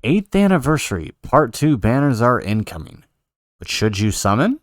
8th Anniversary Part 2 banners are incoming. But should you summon?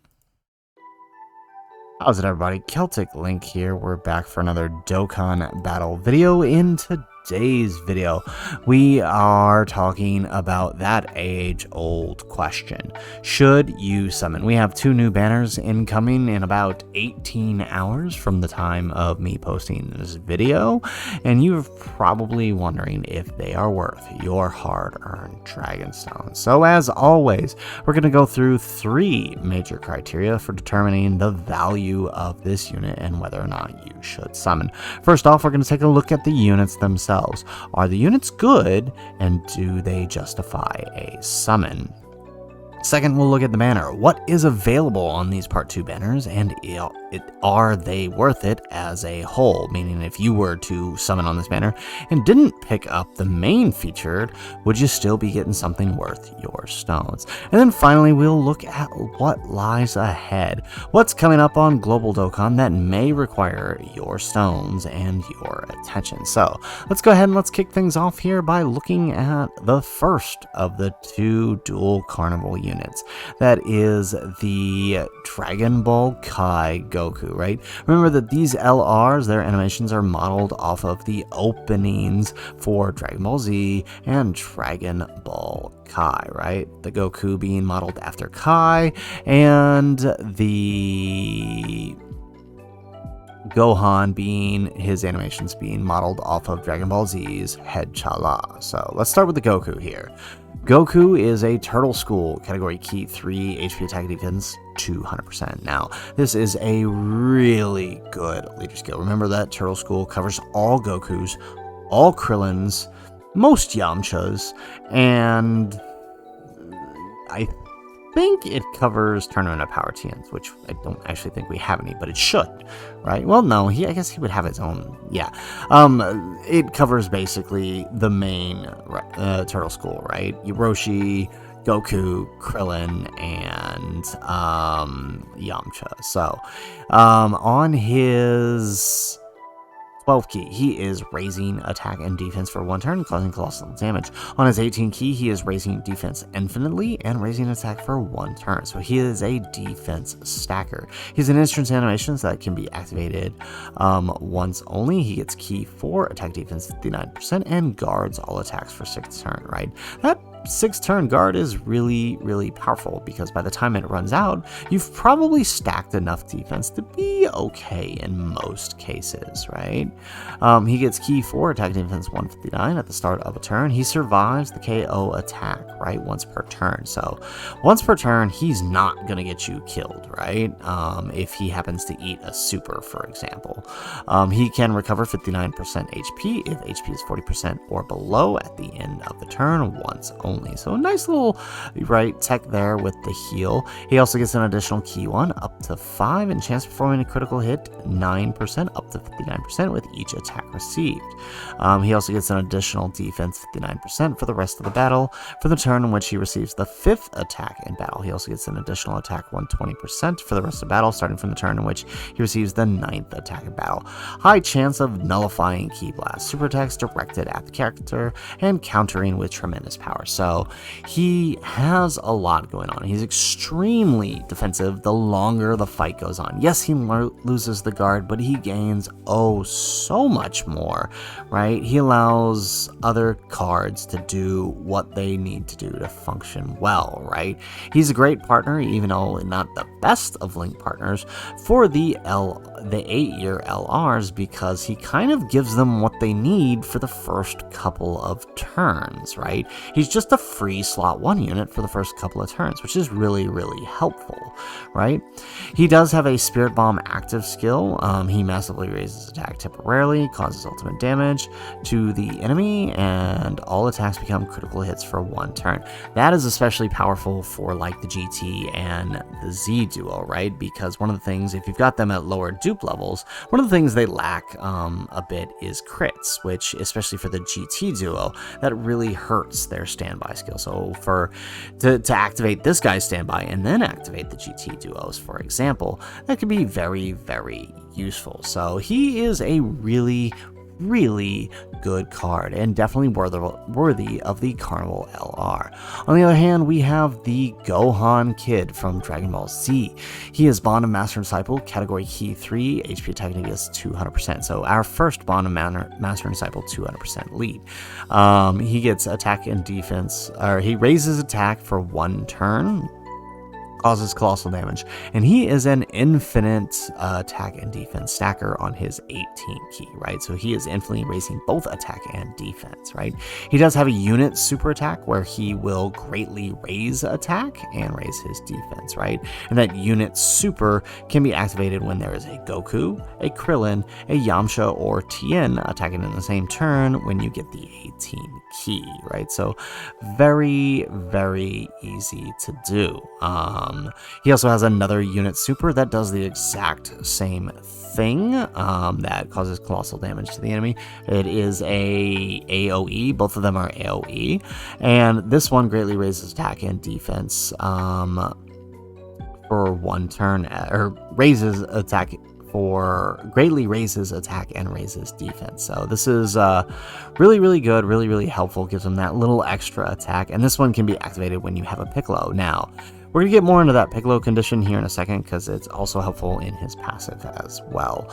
How's it, everybody? Celtic Link here. We're back for another Dokkan battle video. In today's video, we are talking about that age-old question. Should you summon? We have 2 new banners incoming in about 18 hours from the time of me posting this video, and you're probably wondering if they are worth your hard-earned Dragonstone. So as always, we're going to go through 3 major criteria for determining the value of this unit and whether or not you should summon. First off, we're going to take a look at the units themselves. Are the units good, and do they justify a summon? Second, we'll look at the banner. What is available on these Part 2 banners, and are they worth it as a whole? Meaning, if you were to summon on this banner and didn't pick up the main featured, would you still be getting something worth your stones? And then finally, we'll look at what lies ahead. What's coming up on Global Dokkan that may require your stones and your attention. So let's go ahead and let's kick things off here by looking at the first of the 2 dual Carnival units. That is the Dragon Ball Kai Goku, right? Remember that these LRs, their animations are modeled off of the openings for Dragon Ball Z and Dragon Ball Kai, right? The Goku being modeled after Kai, and the Gohan his animations being modeled off of Dragon Ball Z's Head Chala. So let's start with the Goku here. Goku is a Turtle School, category key 3, HP attack defense 200%. Now, this is a really good leader skill. Remember that Turtle School covers all Gokus, all Krillins, most Yamchas, and I think it covers Tournament of Power TNs, which I don't actually think we have any, but it should, right? Well, no, I guess he would have his own, yeah. It covers basically the main Turtle School, right? Roshi, Goku, Krillin, and Yamcha. So, on his 12 key, he is raising attack and defense for 1 turn, causing colossal damage. On his 18 key, he is raising defense infinitely and raising attack for 1 turn. So he is a defense stacker. He's an instant animations that can be activated once only. He gets key 4, attack defense 59%, and guards all attacks for 6 turn, right? That 6 turn guard is really, really powerful because by the time it runs out, you've probably stacked enough defense to be okay in most cases, right? He gets key 4, attack defense 159 at the start of a turn. He survives the KO attack, right? Once per turn. So once per turn, he's not going to get you killed, right? If he happens to eat a super, for example. He can recover 59% HP if HP is 40% or below at the end of the turn once only. So a nice little tech there with the heal. He also gets an additional key 1 up to 5 and chance of performing a critical hit 9% up to 59% with each attack received. He also gets an additional defense 59% for the rest of the battle for the turn in which he receives the 5th attack in battle. He also gets an additional attack 120% for the rest of the battle starting from the turn in which he receives the 9th attack in battle. High chance of nullifying Ki Blast, super attacks directed at the character and countering with tremendous power. So he has a lot going on. He's extremely defensive the longer the fight goes on. Yes, he loses the guard, but he gains so much more, right? He allows other cards to do what they need to do to function well, right? He's a great partner, even though not the best of Link partners, for the 8-year LRs because he kind of gives them what they need for the first couple of turns, right? He's just a free slot 1 unit for the first couple of turns, which is really, really helpful, right? He does have a Spirit Bomb active skill. He massively raises attack temporarily, causes ultimate damage to the enemy, and all attacks become critical hits for 1 turn. That is especially powerful for like the GT and the Z duo, right? Because one of the things, if you've got them at lower dupe levels, one of the things they lack a bit is crits, which especially for the GT duo, that really hurts their standby skill. So to activate this guy's standby and then activate the GT duos, for example, that could be very, very useful. So he is a really, really good card and definitely worthy of the Carnival LR. On the other hand, we have the Gohan Kid from Dragon Ball Z. He is Bond of Master and Disciple, category Key 3, HP attack and is 200%. So our first Bond of Master and Disciple 200% lead. He gets attack and defense, or he raises attack for 1 turn, causes colossal damage, and he is an infinite attack and defense stacker on his 18 key, right? So he is infinitely raising both attack and defense, right? He does have a unit super attack where he will greatly raise attack and raise his defense, right? And that unit super can be activated when there is a Goku, a Krillin, a Yamcha, or Tien attacking in the same turn when you get the 18 key, right? So very, very easy to do. He also has another unit super that does the exact same thing, that causes colossal damage to the enemy. It is a AoE, both of them are AoE, and this one greatly raises attack and defense for 1 turn, or raises attack greatly raises attack and raises defense. So this is really, really good, really, really helpful, gives him that little extra attack, and this one can be activated when you have a Piccolo. Now, we're going to get more into that Piccolo condition here in a second, because it's also helpful in his passive as well,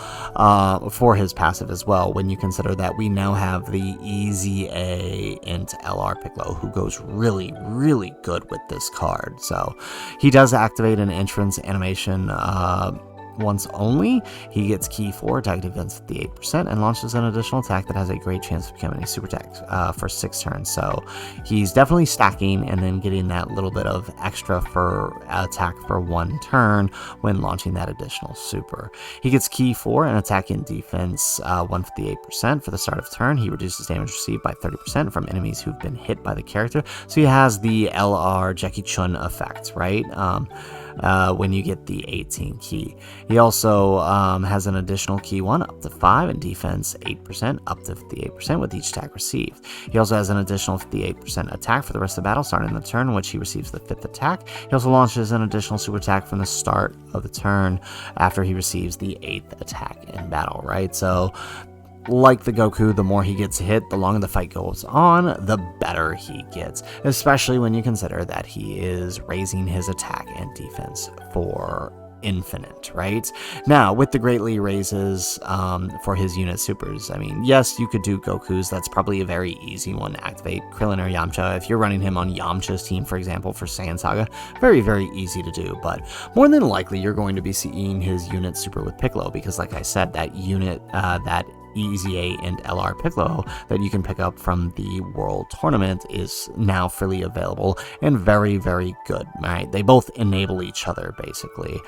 for his passive as well, when you consider that we now have the Easy A into LR Piccolo, who goes really, really good with this card. So he does activate an entrance animation once only. He gets key 4, attack defense 58%, and launches an additional attack that has a great chance of becoming a super attack for 6 turns. So he's definitely stacking and then getting that little bit of extra for attack for 1 turn when launching that additional super. He gets key 4 and attack and defense 158% for the start of turn. He reduces damage received by 30% from enemies who've been hit by the character. So he has the LR Jackie Chun effect, right? When you get the 18 key. He also has an additional key 1 up to 5 and defense 8% up to 58% with each attack received. He also has an additional 58% attack for the rest of the battle starting in the turn in which he receives the 5th attack. He also launches an additional super attack from the start of the turn after he receives the 8th attack in battle, right? So like the Goku, the more he gets hit, the longer the fight goes on, the better he gets, especially when you consider that he is raising his attack and defense for infinite, right? Now, with the greatly raises for his unit supers, I mean, yes, you could do Goku's. That's probably a very easy one to activate. Krillin or Yamcha, if you're running him on Yamcha's team, for example, for Saiyan Saga, very, very easy to do, but more than likely, you're going to be seeing his unit super with Piccolo, because like I said, that unit, that Easy A and LR Piccolo that you can pick up from the World Tournament is now freely available and very, very good, right? They both enable each other, basically,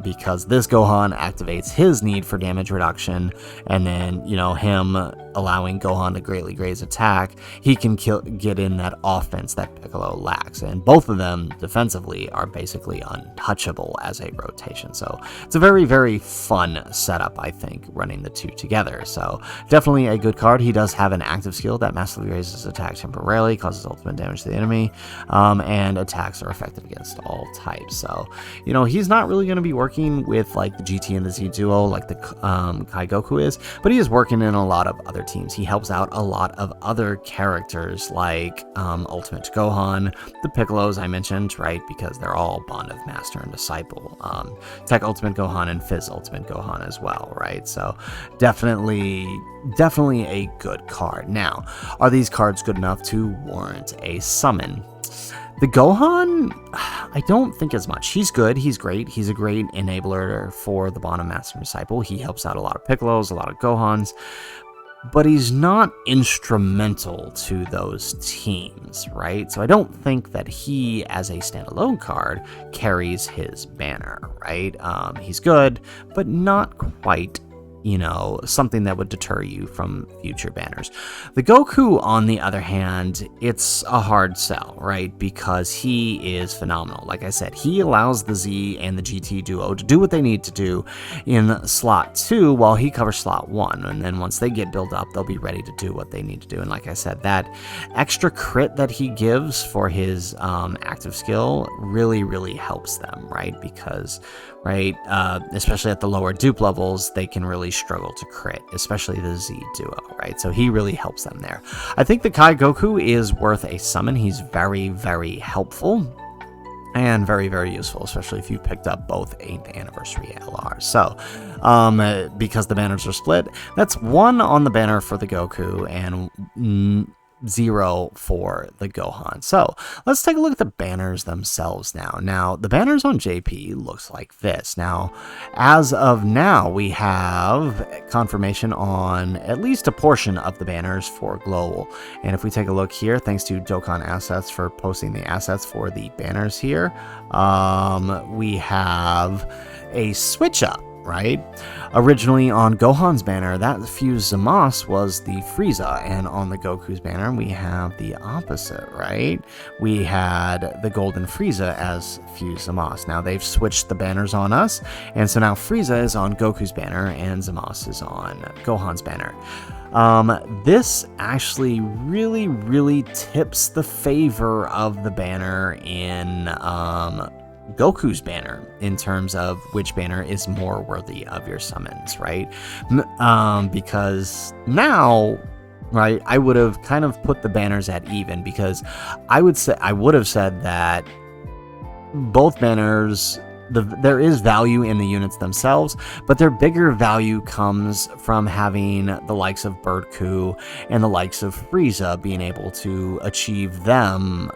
because this Gohan activates his need for damage reduction, and then, you know, him allowing Gohan to greatly raise attack, he can get in that offense that Piccolo lacks, and both of them defensively are basically untouchable as a rotation. So it's a very, very fun setup, I think, running the two together. So definitely a good card. He does have an active skill that massively raises attack temporarily, causes ultimate damage to the enemy, and attacks are effective against all types. So, you know, he's not really going to be working with like the GT and the Z duo like the Kai Goku is, but he is working in a lot of other teams. He helps out a lot of other characters like Ultimate Gohan, the Piccolos I mentioned, right, because they're all Bond of Master and Disciple, Tech Ultimate Gohan and Fizz Ultimate Gohan as well, right? So definitely a good card. Now, are these cards good enough to warrant a summon? The Gohan, I don't think as much. He's good, he's great, he's a great enabler for the Bond of Master and Disciple. He helps out a lot of Piccolos, a lot of Gohans, but he's not instrumental to those teams, right? So I don't think that he, as a standalone card, carries his banner, right? He's good, but not quite, you know, something that would deter you from future banners. The Goku, on the other hand, it's a hard sell, right? Because he is phenomenal. Like I said, he allows the Z and the GT duo to do what they need to do in slot 2 while he covers slot 1. And then once they get built up, they'll be ready to do what they need to do. And like I said, that extra crit that he gives for his active skill really, really helps them, right? Because, right, especially at the lower dupe levels, they can really struggle to crit, especially the Z duo, right? So he really helps them there. I think the Kai Goku is worth a summon. He's very, very helpful and very, very useful, especially if you picked up both 8th anniversary LRs. So, because the banners are split, that's 1 on the banner for the Goku and 0 for the Gohan. So let's take a look at the banners themselves now. Now, the banners on JP looks like this. Now, as of now, we have confirmation on at least a portion of the banners for Global. And if we take a look here, thanks to Dokkan Assets for posting the assets for the banners here, we have a switch up. Right? Originally on Gohan's banner, that fused Zamasu was the Frieza, and on the Goku's banner, we have the opposite, right? We had the Golden Frieza as fused Zamasu. Now they've switched the banners on us, and so now Frieza is on Goku's banner, and Zamasu is on Gohan's banner. This actually really, really tips the favor of the banner in, Goku's banner in terms of which banner is more worthy of your summons, right? Because now, right, I would have kind of put the banners at even, because I would have said that both banners, there is value in the units themselves, but their bigger value comes from having the likes of Birdku and the likes of Frieza being able to achieve them.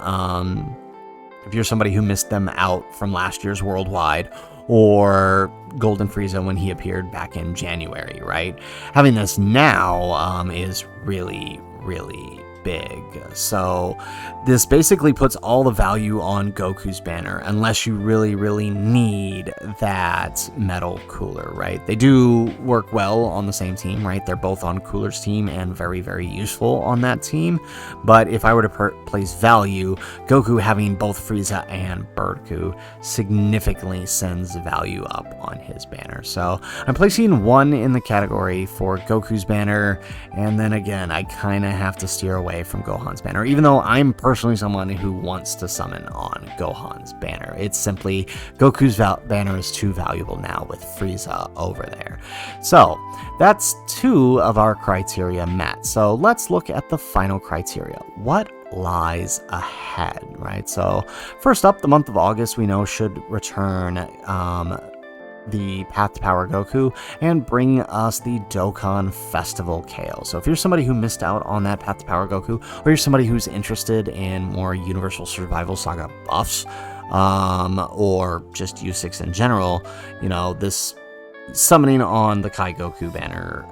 If you're somebody who missed them out from last year's Worldwide, or Golden Frieza when he appeared back in January, right? Having this now is really, really big. So this basically puts all the value on Goku's banner, unless you really, really need that metal cooler, right? They do work well on the same team, right? They're both on Cooler's team and very, very useful on that team. But if I were to place value, Goku having both Frieza and Birdku significantly sends value up on his banner. So I'm placing 1 in the category for Goku's banner, and then again, I kind of have to steer away from Gohan's banner, even though I'm personally someone who wants to summon on Gohan's banner. It's simply Goku's banner is too valuable now with Frieza over there. So that's 2 of our criteria met. So let's look at the final criteria. What lies ahead, right? So first up, the month of August we know should return the Path to Power Goku and bring us the Dokkan Festival KO. So if you're somebody who missed out on that Path to Power Goku, or you're somebody who's interested in more Universal Survival Saga buffs, or just U6 in general, you know, this summoning on the Kai Goku banner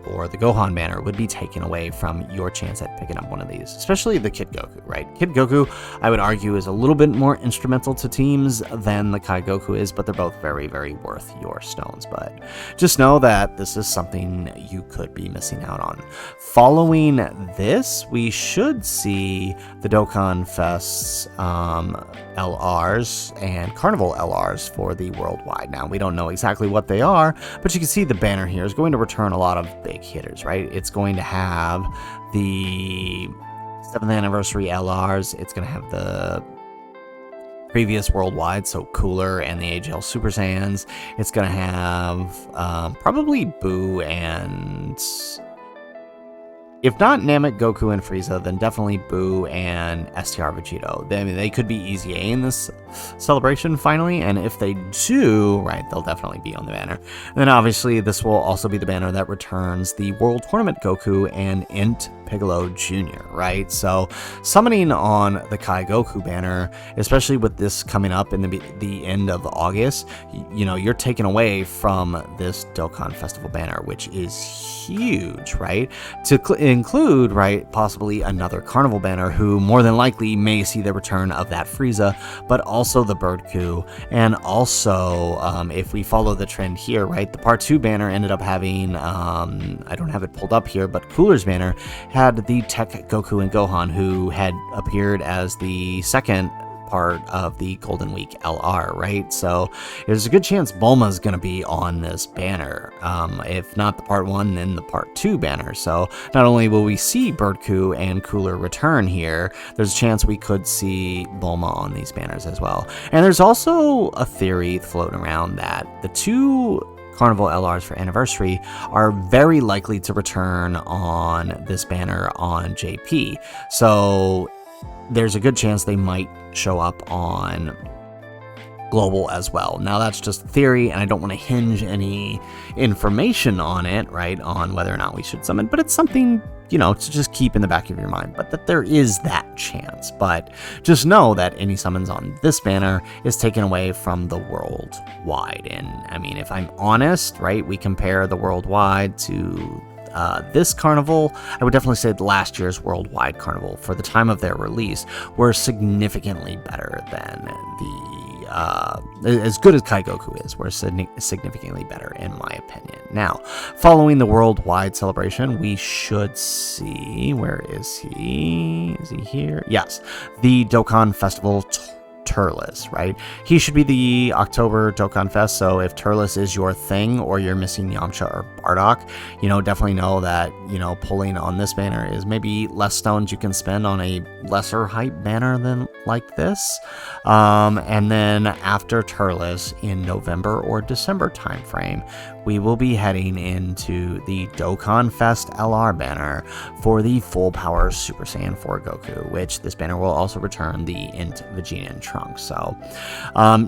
or the Gohan banner would be taken away from your chance at picking up one of these, especially the Kid Goku, right? Kid Goku, I would argue, is a little bit more instrumental to teams than the Kai Goku is, but they're both very, very worth your stones. But just know that this is something you could be missing out on. Following this, we should see the Dokkan Fest's LRs and Carnival LRs for the Worldwide. Now, we don't know exactly what they are, but you can see the banner here is going to return a lot of big hitters, right? It's going to have the 7th anniversary LRs. It's going to have the previous Worldwide, so Cooler and the AGL Super Saiyans. It's going to have probably Boo and, if not Namek, Goku, and Frieza, then definitely Boo and STR Vegito. I mean, they could be easy A in this celebration finally, and if they do, right, they'll definitely be on the banner. And then obviously this will also be the banner that returns the World Tournament Goku and Int Piccolo Jr., right? So summoning on the Kai Goku banner, especially with this coming up in the end of August, you know, you're taken away from this Dokkan Festival banner, which is huge, right? To include, right, possibly another Carnival banner who more than likely may see the return of that Frieza, but also the Birdku, and also if we follow the trend here, right, the Part 2 banner ended up having, I don't have it pulled up here, but Cooler's banner had the Tech Goku and Gohan, who had appeared as the second part of the Golden Week LR, right? So there's a good chance Bulma's going to be on this banner. If not the Part 1, then the Part 2 banner. So not only will we see Birdku and Cooler return here, there's a chance we could see Bulma on these banners as well. And there's also a theory floating around that the 2 Carnival LRs for Anniversary are very likely to return on this banner on JP. So there's a good chance they might show up on Global as well. Now that's just theory, and I don't want to hinge any information on it, right, on whether or not we should summon, but it's something, you know, to just keep in the back of your mind, but that there is that chance. But just know that any summons on this banner is taken away from the worldwide. And I mean, if I'm honest, right, we compare the worldwide to this carnival, I would definitely say last year's worldwide carnival for the time of their release were significantly better than as good as Kai Goku is, we're significantly better in my opinion. Now, following the worldwide celebration, we should see, where is he? Is he here? Yes, the Dokkan Festival Turles, right? He should be the October Dokkan Fest, so if Turles is your thing or you're missing Yamcha or Bardock, you know, definitely know that, you know, pulling on this banner is maybe less stones you can spend on a lesser hype banner than like this. And then after Turles in November or December timeframe, we will be heading into the Dokkan Fest LR banner for the Full Power Super Saiyan 4 Goku, which this banner will also return the Int Vegeta and Trunks. So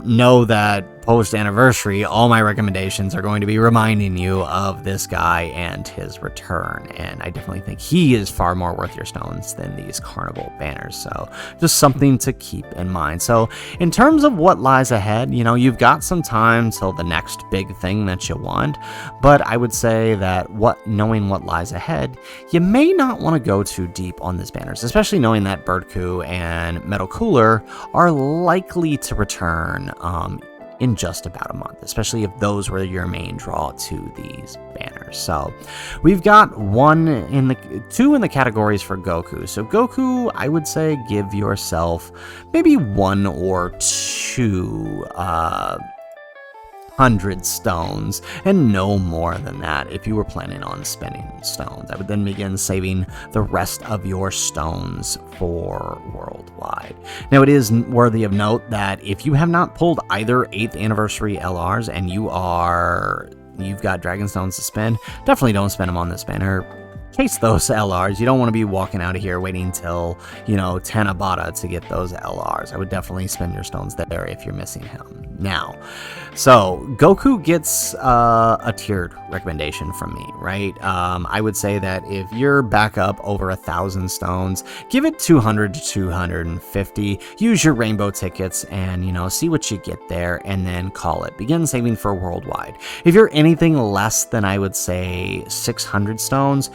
know that post-anniversary, all my recommendations are going to be reminding you of this guy and his return, and I definitely think he is far more worth your stones than these Carnival banners, so just something to keep in mind. So in terms of what lies ahead, you know, you've got some time till the next big thing that you want, but I would say that knowing what lies ahead, you may not want to go too deep on these banners, especially knowing that Birdcoo and Metal Cooler are likely to return in just about a month, especially if those were your main draw to these banners. So we've got two in the categories for Goku. So Goku, I would say give yourself maybe 1 or 2 100 stones, and no more than that if you were planning on spending stones. I would then begin saving the rest of your stones for worldwide. Now, it is worthy of note that if you have not pulled either 8th anniversary LRs and you've got Dragon Stones to spend, definitely don't spend them on this banner. Chase those LRs. You don't want to be walking out of here waiting till, you know, 10 Abata to get those LRs. I would definitely spend your stones there if you're missing him. Now, so Goku gets a tiered recommendation from me, right? I would say that if you're back up over 1,000 stones, give it 200 to 250. Use your rainbow tickets and, you know, see what you get there and then call it. Begin saving for worldwide. If you're anything less than, I would say, 600 stones,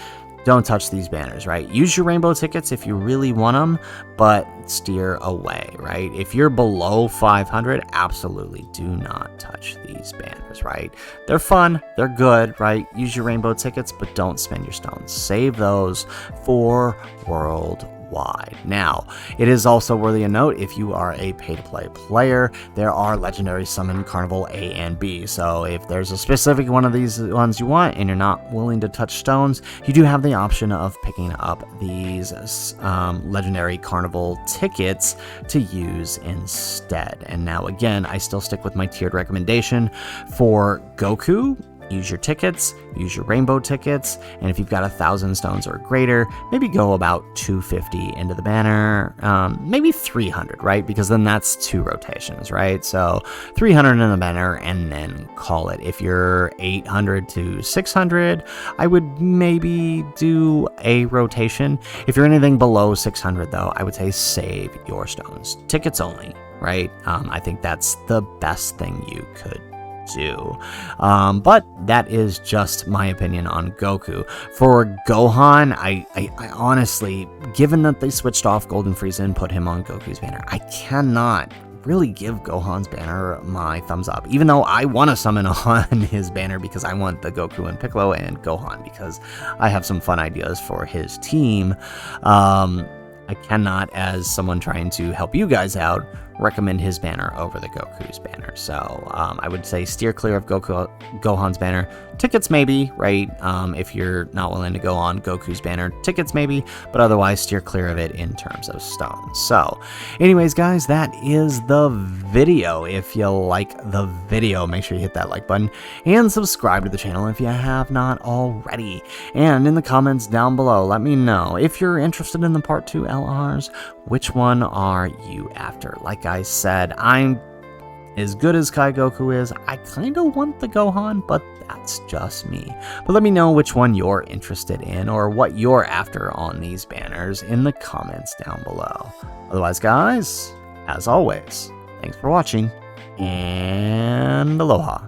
don't touch these banners, right? Use your rainbow tickets if you really want them, but steer away, right? If you're below 500, absolutely do not touch these banners, right? They're fun, they're good, right? Use your rainbow tickets, but don't spend your stones. Save those for worldwide. Now, it is also worthy of note, if you are a pay-to-play player, there are legendary summon Carnival A and B. So if there's a specific one of these ones you want and you're not willing to touch stones, you do have the option of picking up these legendary Carnival tickets to use instead. And now again, I still stick with my tiered recommendation for Goku. Use your tickets, use your rainbow tickets, and if you've got 1,000 stones or greater, maybe go about 250 into the banner, maybe 300, right? Because then that's 2 rotations, right? So 300 in the banner and then call it. If you're 800 to 600, I would maybe do a rotation. If you're anything below 600 though, I would say save your stones. Tickets only, right? I think that's the best thing you could do. But that is just my opinion on Goku. For Gohan, I honestly, given that they switched off Golden Frieza and put him on Goku's banner, I cannot really give Gohan's banner my thumbs up, even though I want to summon on his banner because I want the Goku and Piccolo and Gohan because I have some fun ideas for his team. I cannot, as someone trying to help you guys out, recommend his banner over the Goku's banner. So I would say steer clear of Gohan's banner. Tickets maybe, right? If you're not willing to go on Goku's banner, tickets maybe, but otherwise steer clear of it in terms of stones. So anyways, guys, that is the video. If you like the video, make sure you hit that like button and subscribe to the channel if you have not already. And in the comments down below, let me know if you're interested in the Part 2 LRs, which one are you after? Like I said, I'm as good as Kai Goku is, I kind of want the Gohan, but that's just me. But let me know which one you're interested in or what you're after on these banners in the comments down below. Otherwise, guys, as always, thanks for watching, and aloha.